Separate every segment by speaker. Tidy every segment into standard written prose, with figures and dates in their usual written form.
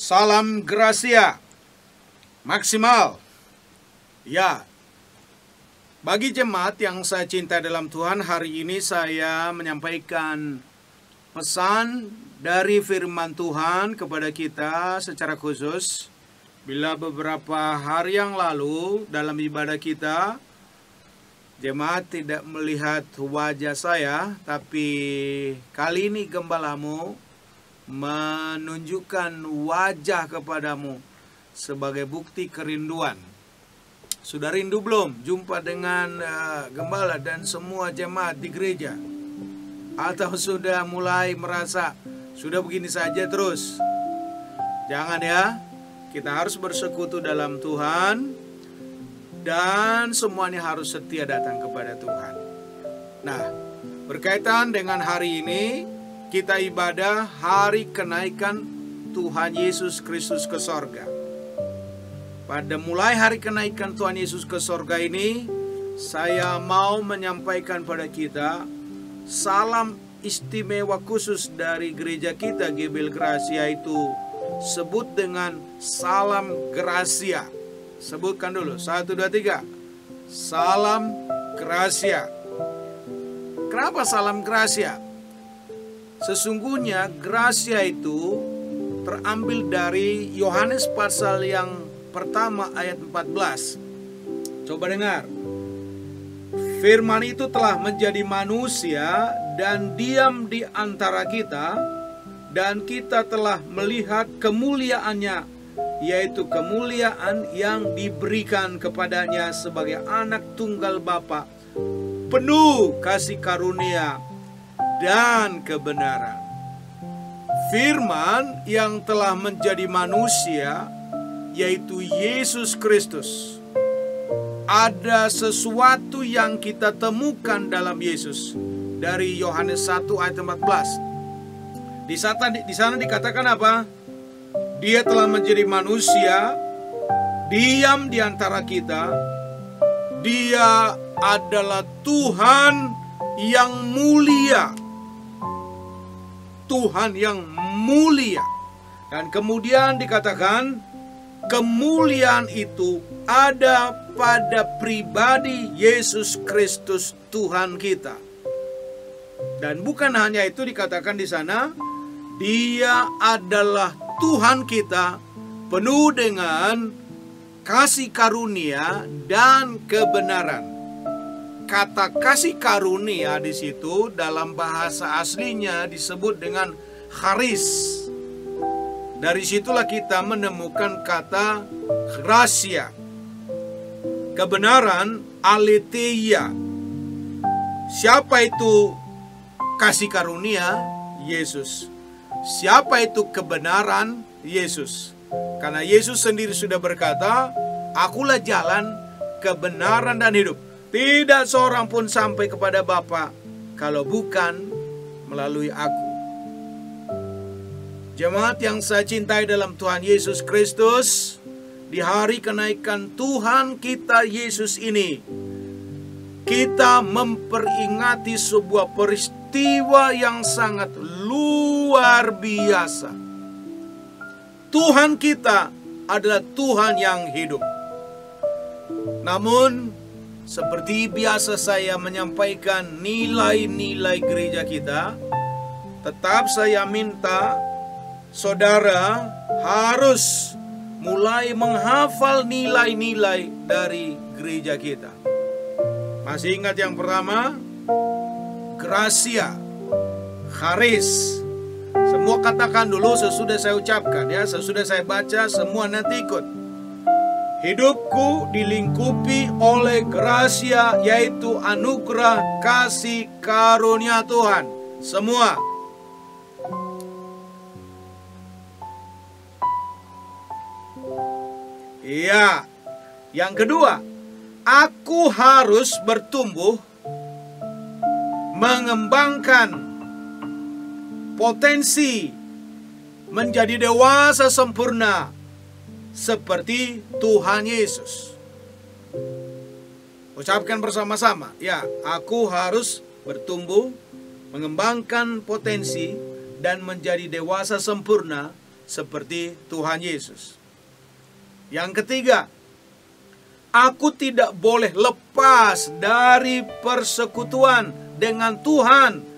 Speaker 1: Salam Gracia maksimal. Ya, bagi jemaat yang saya cintai dalam Tuhan, hari ini saya menyampaikan pesan dari firman Tuhan kepada kita secara khusus. Bila beberapa hari yang lalu dalam ibadah kita, jemaat tidak melihat wajah saya, tapi kali ini gembalamu menunjukkan wajah kepadamu sebagai bukti kerinduan. Sudah rindu belum jumpa dengan gembala dan semua jemaat di gereja? Atau sudah mulai merasa sudah begini saja terus? Jangan ya, kita harus bersekutu dalam Tuhan dan semuanya harus setia datang kepada Tuhan. Nah, berkaitan dengan hari ini, kita ibadah hari kenaikan Tuhan Yesus Kristus ke sorga. Pada mulai hari kenaikan Tuhan Yesus ke sorga ini, saya mau menyampaikan pada kita salam istimewa khusus dari gereja kita Gebel Gracia, itu sebut dengan salam Gracia. Sebutkan dulu, 1, 2, 3. Salam Gracia. Kenapa salam Gracia? Sesungguhnya Gracia itu terambil dari Yohanes pasal yang pertama ayat 14. Coba dengar. Firman itu telah menjadi manusia dan diam di antara kita, dan kita telah melihat kemuliaannya, yaitu kemuliaan yang diberikan kepadanya sebagai anak tunggal Bapa, penuh kasih karunia dan kebenaran. Firman yang telah menjadi manusia, yaitu Yesus Kristus. Ada sesuatu yang kita temukan dalam Yesus dari Yohanes 1 ayat 14. Di sana dikatakan apa? Dia telah menjadi manusia, diam di antara kita. Dia adalah Tuhan yang mulia. Tuhan yang mulia. Dan kemudian dikatakan kemuliaan itu ada pada pribadi Yesus Kristus Tuhan kita. Dan bukan hanya itu, dikatakan di sana, Dia adalah Tuhan kita, penuh dengan kasih karunia dan kebenaran. Kata kasih karunia di situ dalam bahasa aslinya disebut dengan charis. Dari situlah kita menemukan kata gracia. Kebenaran, aletheia. Siapa itu kasih karunia? Yesus. Siapa itu kebenaran? Yesus. Karena Yesus sendiri sudah berkata, "Akulah jalan, kebenaran dan hidup. Tidak seorang pun sampai kepada Bapa kalau bukan melalui aku." Jemaat yang saya cintai dalam Tuhan Yesus Kristus, di hari kenaikan Tuhan kita Yesus ini, kita memperingati sebuah peristiwa yang sangat luar biasa. Tuhan kita adalah Tuhan yang hidup. Namun, seperti biasa saya menyampaikan nilai-nilai gereja kita, tetap saya minta saudara harus mulai menghafal nilai-nilai dari gereja kita. Masih ingat yang pertama? Gracia, charis. Semua katakan dulu sesudah saya ucapkan ya, sesudah saya baca, semua nanti ikut. Hidupku dilingkupi oleh gracia, yaitu anugerah kasih karunia Tuhan. Semua. Iya. Yang kedua, aku harus bertumbuh, mengembangkan potensi menjadi dewasa sempurna seperti Tuhan Yesus. Ucapkan bersama-sama. Ya, aku harus bertumbuh, mengembangkan potensi dan menjadi dewasa sempurna seperti Tuhan Yesus. Yang ketiga, aku tidak boleh lepas dari persekutuan dengan Tuhan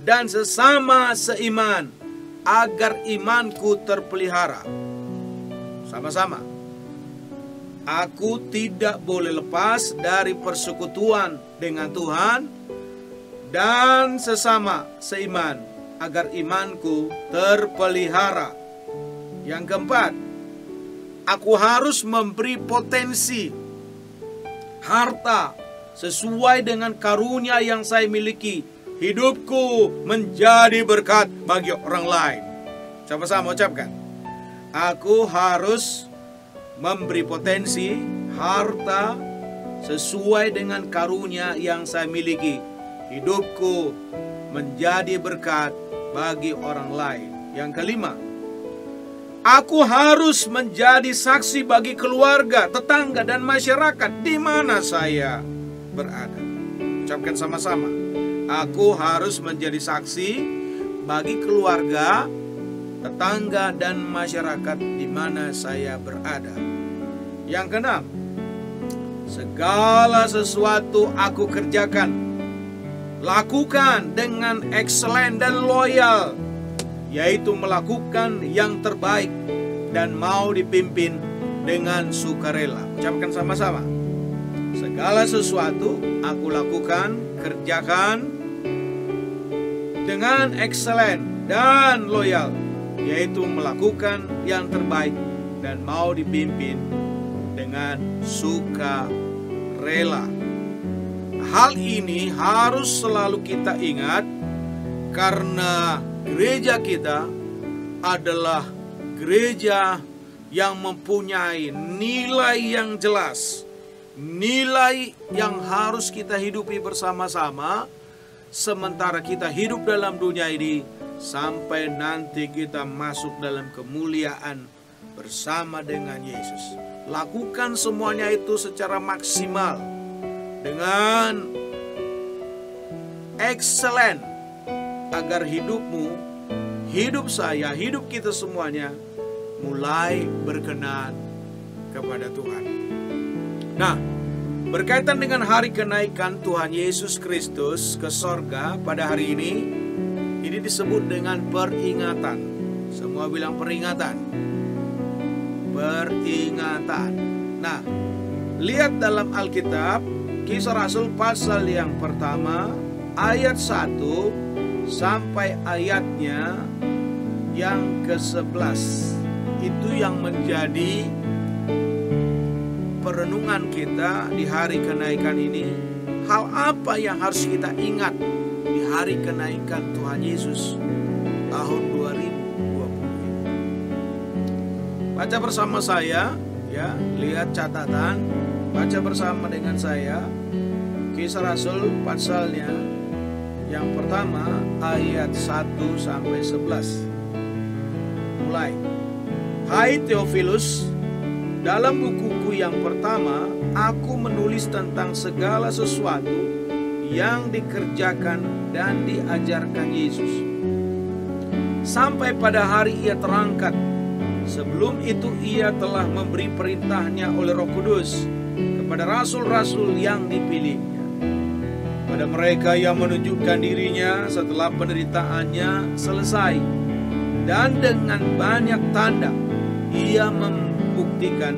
Speaker 1: dan sesama seiman agar imanku terpelihara. Sama-sama. Aku tidak boleh lepas dari persekutuan dengan Tuhan dan sesama seiman agar imanku terpelihara. Yang keempat, aku harus memberi potensi harta sesuai dengan karunia yang saya miliki. Hidupku menjadi berkat bagi orang lain. Sama-sama ucapkan. Aku harus memberi potensi harta sesuai dengan karunia yang saya miliki. Hidupku menjadi berkat bagi orang lain. Yang kelima, aku harus menjadi saksi bagi keluarga, tetangga, dan masyarakat di mana saya berada. Ucapkan sama-sama. Aku harus menjadi saksi bagi keluarga, tetangga, dan masyarakat di mana saya berada. Yang keenam, segala sesuatu aku kerjakan, lakukan dengan excellent dan loyal, yaitu melakukan yang terbaik dan mau dipimpin dengan sukarela. Ucapkan sama-sama. Segala sesuatu aku lakukan, kerjakan dengan excellent dan loyal, yaitu melakukan yang terbaik dan mau dipimpin dengan sukarela. Hal ini harus selalu kita ingat karena gereja kita adalah gereja yang mempunyai nilai yang jelas, nilai yang harus kita hidupi bersama-sama sementara kita hidup dalam dunia ini sampai nanti kita masuk dalam kemuliaan bersama dengan Yesus. Lakukan semuanya itu secara maksimal dengan excellent agar hidupmu, hidup saya, hidup kita semuanya mulai berkenan kepada Tuhan. Nah, berkaitan dengan hari kenaikan Tuhan Yesus Kristus ke sorga pada hari ini disebut dengan peringatan. Semua bilang peringatan. Peringatan. Nah, lihat dalam Alkitab, Kisah Rasul pasal yang pertama, ayat 1 sampai ayatnya yang ke-11. Itu yang menjadi perenungan kita di hari kenaikan ini. Hal apa yang harus kita ingat di hari kenaikan Tuhan Yesus tahun 2020? Baca bersama saya, ya, lihat catatan, baca bersama dengan saya Kisah Rasul pasalnya yang pertama ayat 1 sampai 11. Mulai. Hai Theophilus, dalam bukuku yang pertama, aku menulis tentang segala sesuatu yang dikerjakan dan diajarkan Yesus sampai pada hari ia terangkat. Sebelum itu ia telah memberi perintahnya oleh Roh Kudus kepada rasul-rasul yang dipilihnya, pada mereka yang menunjukkan dirinya setelah penderitaannya selesai, dan dengan banyak tanda ia membuktikan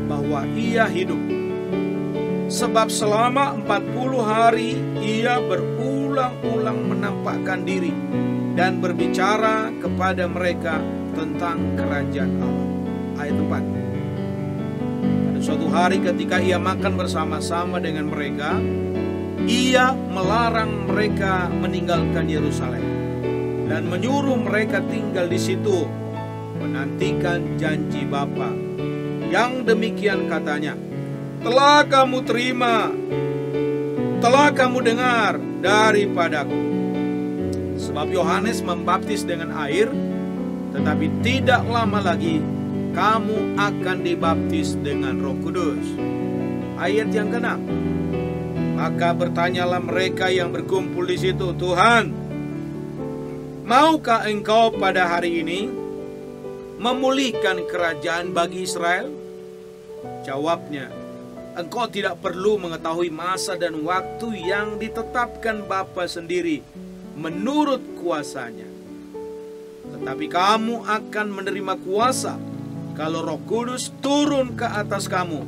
Speaker 1: bahwa ia hidup. Sebab selama 40 hari ia berulang-ulang menampakkan diri dan berbicara kepada mereka tentang kerajaan Allah. Ayat 4. Pada suatu hari ketika ia makan bersama-sama dengan mereka, ia melarang mereka meninggalkan Yerusalem dan menyuruh mereka tinggal di situ, menantikan janji Bapa. Yang demikian katanya, telah kamu terima, telah kamu dengar daripadaku. Sebab Yohanes membaptis dengan air, tetapi tidak lama lagi kamu akan dibaptis dengan Roh Kudus. Ayat yang ke-6. Maka bertanyalah mereka yang berkumpul di situ, Tuhan, maukah engkau pada hari ini memulihkan kerajaan bagi Israel? Jawabnya, engkau tidak perlu mengetahui masa dan waktu yang ditetapkan Bapa sendiri menurut kuasanya. Tetapi kamu akan menerima kuasa kalau Roh Kudus turun ke atas kamu,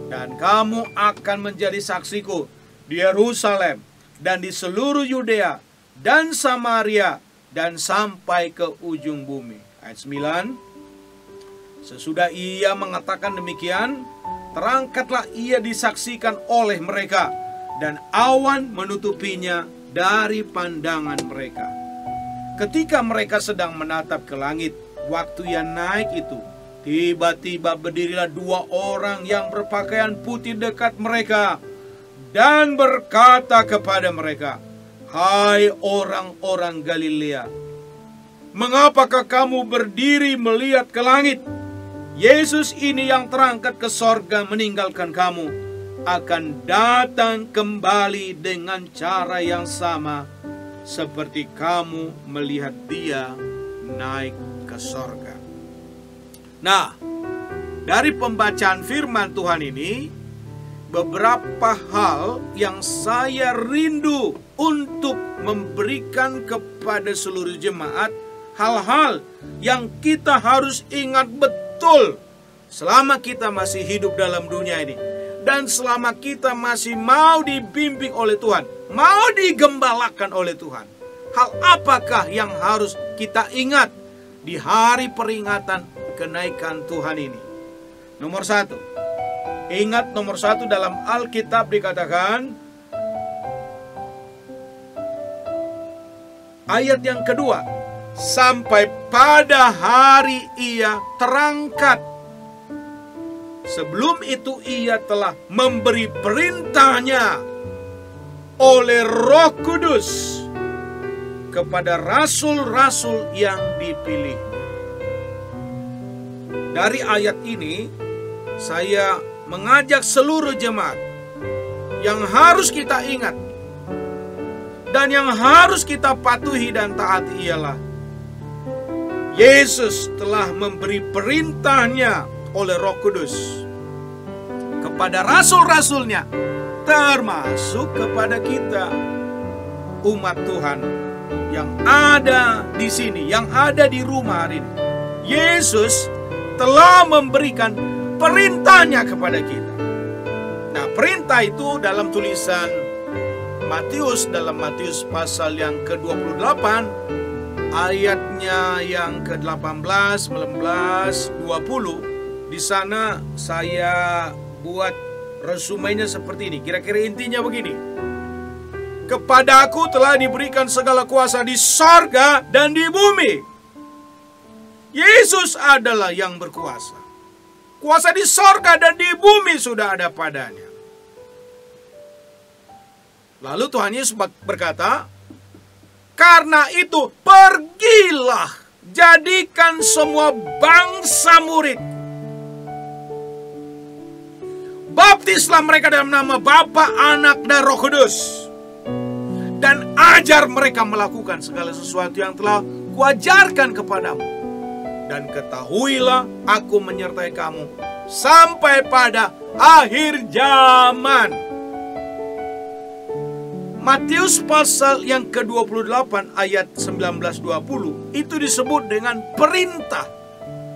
Speaker 1: dan kamu akan menjadi saksiku di Yerusalem dan di seluruh Yudea dan Samaria dan sampai ke ujung bumi. Ayat 9. Sesudah ia mengatakan demikian, terangkatlah ia disaksikan oleh mereka, dan awan menutupinya dari pandangan mereka. Ketika mereka sedang menatap ke langit, waktu ia naik itu, tiba-tiba berdirilah dua orang yang berpakaian putih dekat mereka, dan berkata kepada mereka, "Hai orang-orang Galilea, mengapakah kamu berdiri melihat ke langit? Yesus ini yang terangkat ke sorga meninggalkan kamu, akan datang kembali dengan cara yang sama seperti kamu melihat dia naik ke sorga." Nah, dari pembacaan firman Tuhan ini, beberapa hal yang saya rindu untuk memberikan kepada seluruh jemaat, hal-hal yang kita harus ingat betul selama kita masih hidup dalam dunia ini, dan selama kita masih mau dibimbing oleh Tuhan, mau digembalakan oleh Tuhan. Hal apakah yang harus kita ingat di hari peringatan kenaikan Tuhan ini? Nomor satu, ingat nomor satu, dalam Alkitab dikatakan, ayat yang kedua, sampai pada hari ia terangkat. Sebelum itu ia telah memberi perintahnya oleh Roh Kudus kepada rasul-rasul yang dipilih. Dari ayat ini, saya mengajak seluruh jemaat yang harus kita ingat dan yang harus kita patuhi dan taati ialah Yesus telah memberi perintahnya oleh Roh Kudus kepada rasul-rasulnya, termasuk kepada kita, umat Tuhan yang ada di sini, yang ada di rumah hari ini. Yesus telah memberikan perintahnya kepada kita. Nah, perintah itu dalam tulisan Matius, dalam Matius pasal yang ke-28, ayatnya yang ke-18, 19, 20. Di sana saya buat resumenya seperti ini. Kira-kira intinya begini. Kepadaku telah diberikan segala kuasa di sorga dan di bumi. Yesus adalah yang berkuasa. Kuasa di sorga dan di bumi sudah ada padanya. Lalu Tuhan Yesus berkata, karena itu pergilah, jadikan semua bangsa murid. Baptislah mereka dalam nama Bapa, Anak, dan Roh Kudus. Dan ajar mereka melakukan segala sesuatu yang telah kuajarkan kepadamu. Dan ketahuilah, aku menyertai kamu sampai pada akhir zaman. Matius pasal yang ke-28 ayat 19-20 itu disebut dengan perintah,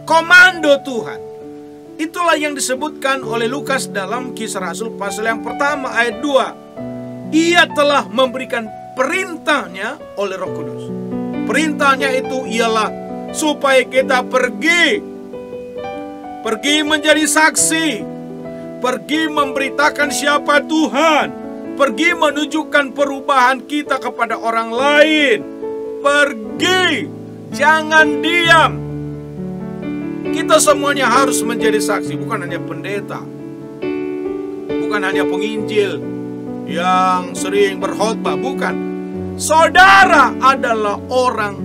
Speaker 1: komando Tuhan. Itulah yang disebutkan oleh Lukas dalam Kisah Rasul pasal yang pertama ayat 2. Ia telah memberikan perintahnya oleh Roh Kudus. Perintahnya itu ialah supaya kita pergi menjadi saksi, pergi memberitakan siapa Tuhan, pergi menunjukkan perubahan kita kepada orang lain. Pergi, jangan diam. Kita semuanya harus menjadi saksi, bukan hanya pendeta, bukan hanya penginjil yang sering berkhotbah, bukan. Saudara adalah orang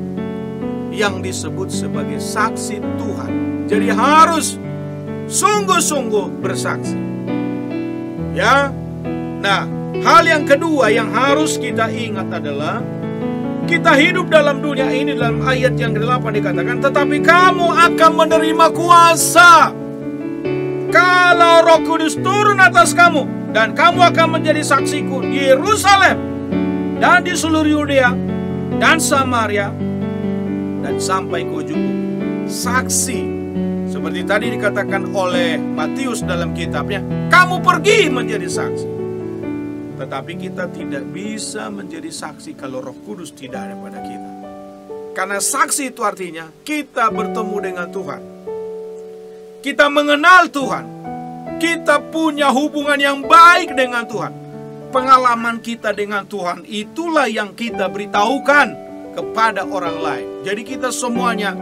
Speaker 1: yang disebut sebagai saksi Tuhan. Jadi harus sungguh-sungguh bersaksi. Ya. Nah, hal yang kedua yang harus kita ingat adalah Kita hidup dalam dunia ini, dalam ayat yang ke-8 dikatakan, tetapi kamu akan menerima kuasa kalau Roh Kudus turun atas kamu, dan kamu akan menjadi saksiku di Yerusalem dan di seluruh Yudea dan Samaria dan sampai ke ujung bumi. Saksi, seperti tadi dikatakan oleh Matius dalam kitabnya, kamu pergi menjadi saksi. Tetapi kita tidak bisa menjadi saksi kalau Roh Kudus tidak ada pada kita. Karena saksi itu artinya kita bertemu dengan Tuhan, kita mengenal Tuhan, kita punya hubungan yang baik dengan Tuhan. Pengalaman kita dengan Tuhan itulah yang kita beritahukan kepada orang lain. Jadi kita semuanya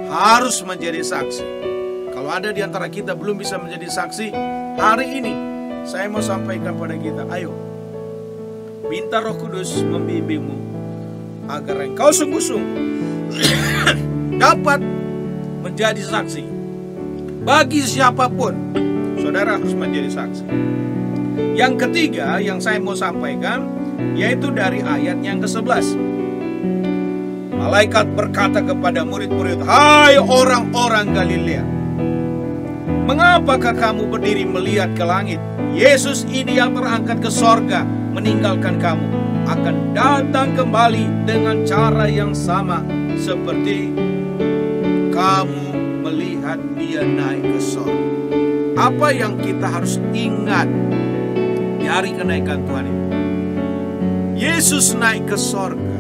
Speaker 1: harus menjadi saksi. Kalau ada di antara kita belum bisa menjadi saksi, hari ini saya mau sampaikan pada kita, ayo minta Roh Kudus membimbingmu agar engkau sungguh-sungguh dapat menjadi saksi. Bagi siapapun, saudara harus menjadi saksi. Yang ketiga yang saya mau sampaikan, yaitu dari ayat yang ke-11. Malaikat berkata kepada murid-murid, hai orang-orang Galilea, mengapakah kamu berdiri melihat ke langit? Yesus ini yang terangkat ke sorga meninggalkan kamu akan datang kembali dengan cara yang sama seperti kamu melihat dia naik ke sorga. Apa yang kita harus ingat di hari kenaikan Tuhan ini? Yesus naik ke sorga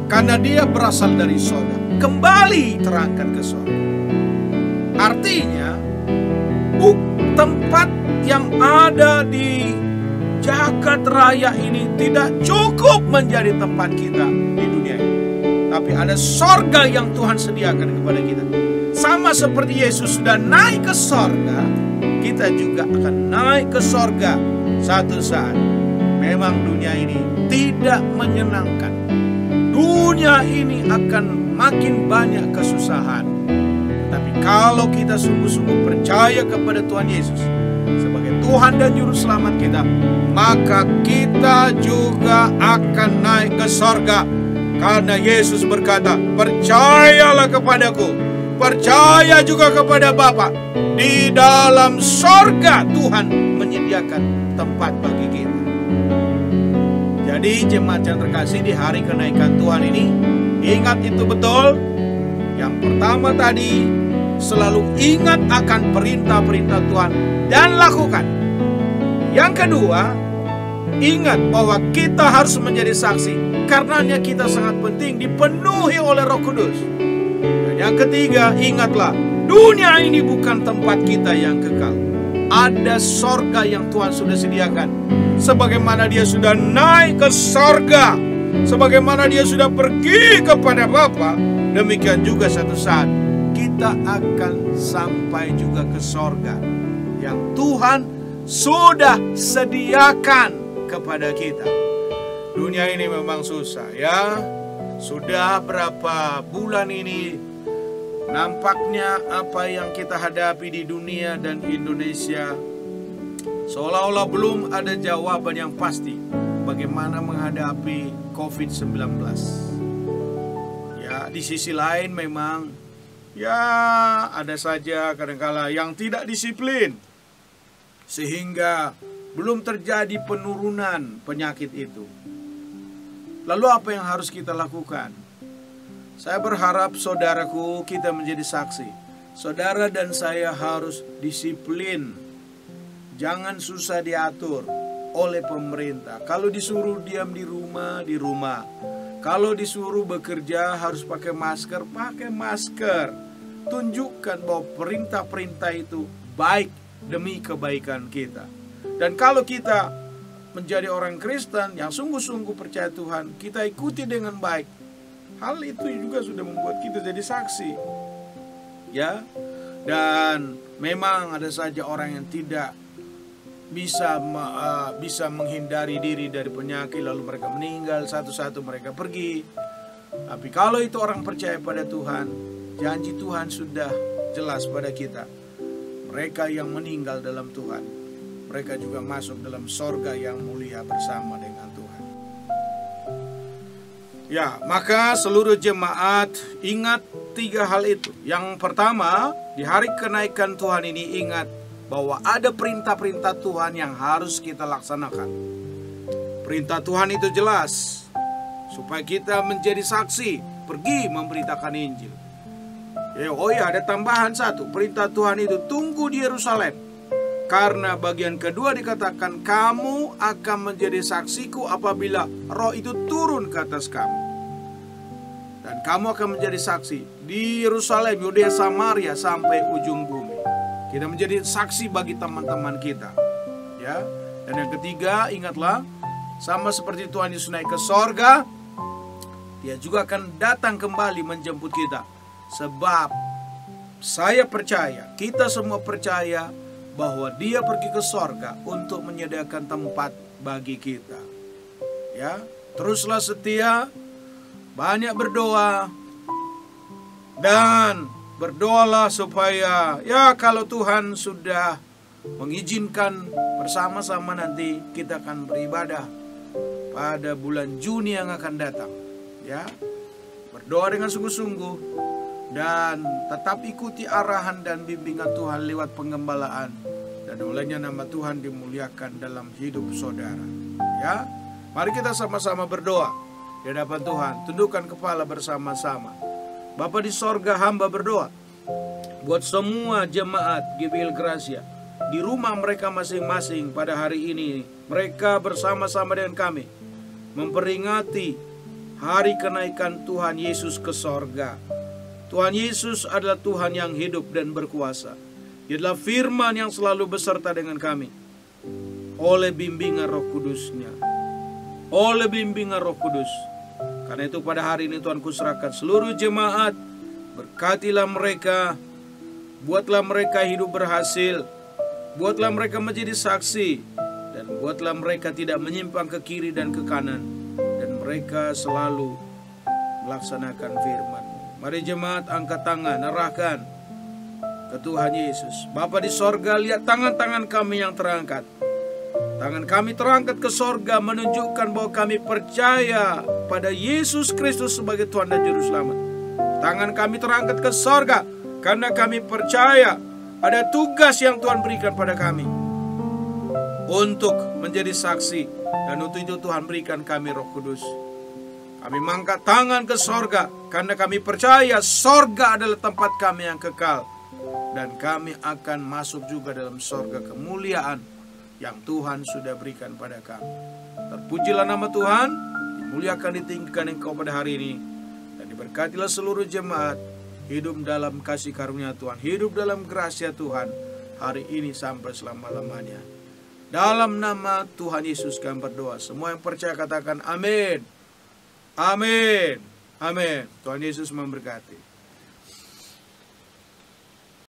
Speaker 1: karena dia berasal dari sorga, kembali terangkat ke sorga. Artinya tempat yang ada di jagat raya ini tidak cukup menjadi tempat kita di dunia ini. Tapi ada sorga yang Tuhan sediakan kepada kita. Sama seperti Yesus sudah naik ke sorga, kita juga akan naik ke sorga satu saat. Memang dunia ini tidak menyenangkan. Dunia ini akan makin banyak kesusahan. Tapi kalau kita sungguh-sungguh percaya kepada Tuhan Yesus sebagai Tuhan dan Juru Selamat kita, maka kita juga akan naik ke sorga. Karena Yesus berkata, percayalah kepadaku, percaya juga kepada Bapa. Di dalam sorga Tuhan menyediakan tempat bagi kita. Jadi jemaat yang terkasih, di hari kenaikan Tuhan ini, ingat itu betul. Yang pertama tadi, selalu ingat akan perintah-perintah Tuhan dan lakukan. Yang kedua, ingat bahwa kita harus menjadi saksi. Karenanya kita sangat penting dipenuhi oleh Roh Kudus. Dan yang ketiga, ingatlah, dunia ini bukan tempat kita yang kekal. Ada sorga yang Tuhan sudah sediakan. Sebagaimana dia sudah naik ke sorga, sebagaimana dia sudah pergi kepada Bapa, demikian juga satu saat kita akan sampai juga ke sorga yang Tuhan sudah sediakan kepada kita. Dunia ini memang susah ya. Sudah berapa bulan ini nampaknya apa yang kita hadapi di dunia dan Indonesia seolah-olah belum ada jawaban yang pasti bagaimana menghadapi COVID-19. Ya, di sisi lain memang ya ada saja kadangkala yang tidak disiplin sehingga belum terjadi penurunan penyakit itu. Lalu apa yang harus kita lakukan? Saya berharap saudaraku kita menjadi saksi. Saudara dan saya harus disiplin. Jangan susah diatur oleh pemerintah. Kalau disuruh diam di rumah, di rumah. Kalau disuruh bekerja harus pakai masker, pakai masker. Tunjukkan bahwa perintah-perintah itu baik demi kebaikan kita. Dan kalau kita menjadi orang Kristen yang sungguh-sungguh percaya Tuhan, kita ikuti dengan baik. Hal itu juga sudah membuat kita jadi saksi. Ya. Dan memang ada saja orang yang tidak bisa menghindari diri dari penyakit, lalu mereka meninggal, satu-satu mereka pergi. Tapi kalau itu orang percaya pada Tuhan, janji Tuhan sudah jelas pada kita. Mereka yang meninggal dalam Tuhan, mereka juga masuk dalam sorga yang mulia bersama dengan Tuhan. Ya, maka seluruh jemaat ingat 3 hal itu. Yang pertama, di hari kenaikan Tuhan ini ingat bahwa ada perintah-perintah Tuhan yang harus kita laksanakan. Perintah Tuhan itu jelas, supaya kita menjadi saksi, pergi memberitakan Injil. Ada tambahan satu, perintah Tuhan itu tunggu di Yerusalem. Karena bagian kedua dikatakan, kamu akan menjadi saksiku apabila Roh itu turun ke atas kamu. Dan kamu akan menjadi saksi di Yerusalem, Yudea, Samaria, sampai ujung bumi. Kita menjadi saksi bagi teman-teman kita. Ya. Dan yang ketiga, ingatlah, sama seperti Tuhan Yesus naik ke sorga, Dia juga akan datang kembali menjemput kita. Sebab saya percaya, kita semua percaya bahwa Dia pergi ke sorga untuk menyediakan tempat bagi kita. Ya, teruslah setia, banyak berdoa, dan berdoalah supaya kalau Tuhan sudah mengizinkan, bersama-sama nanti kita akan beribadah pada bulan Juni yang akan datang. Ya, berdoa dengan sungguh-sungguh dan tetap ikuti arahan dan bimbingan Tuhan lewat penggembalaan, dan olehnya nama Tuhan dimuliakan dalam hidup saudara. Ya, mari kita sama-sama berdoa di hadapan Tuhan. Tundukkan kepala bersama-sama. Bapa di sorga, hamba berdoa buat semua jemaat GBL Gracia di rumah mereka masing-masing pada hari ini. Mereka bersama-sama dengan kami memperingati hari kenaikan Tuhan Yesus ke sorga. Tuhan Yesus adalah Tuhan yang hidup dan berkuasa. Dia adalah firman yang selalu beserta dengan kami oleh bimbingan Roh Kudus-Nya. Oleh bimbingan Roh Kudus. Karena itu pada hari ini Tuhan kuserahkan seluruh jemaat. Berkatilah mereka, buatlah mereka hidup berhasil, buatlah mereka menjadi saksi, dan buatlah mereka tidak menyimpang ke kiri dan ke kanan, dan mereka selalu melaksanakan firman-Mu. Mari jemaat angkat tangan, arahkan ke Tuhan Yesus. Bapa di sorga, lihat tangan-tangan kami yang terangkat. Tangan kami terangkat ke sorga menunjukkan bahwa kami percaya pada Yesus Kristus sebagai Tuhan dan Juru Selamat. Tangan kami terangkat ke sorga karena kami percaya ada tugas yang Tuhan berikan pada kami untuk menjadi saksi, dan untuk itu Tuhan berikan kami Roh Kudus. Kami mengangkat tangan ke sorga karena kami percaya sorga adalah tempat kami yang kekal, dan kami akan masuk juga dalam sorga kemuliaan yang Tuhan sudah berikan pada kami. Terpujilah nama Tuhan, dimuliakan, ditinggikan Engkau pada hari ini, dan diberkatilah seluruh jemaat hidup dalam kasih karunia Tuhan, hidup dalam gracia Tuhan hari ini sampai selama-lamanya. Dalam nama Tuhan Yesus kami berdoa. Semua yang percaya katakan amin. Amin. Amin. Tuhan Yesus memberkati.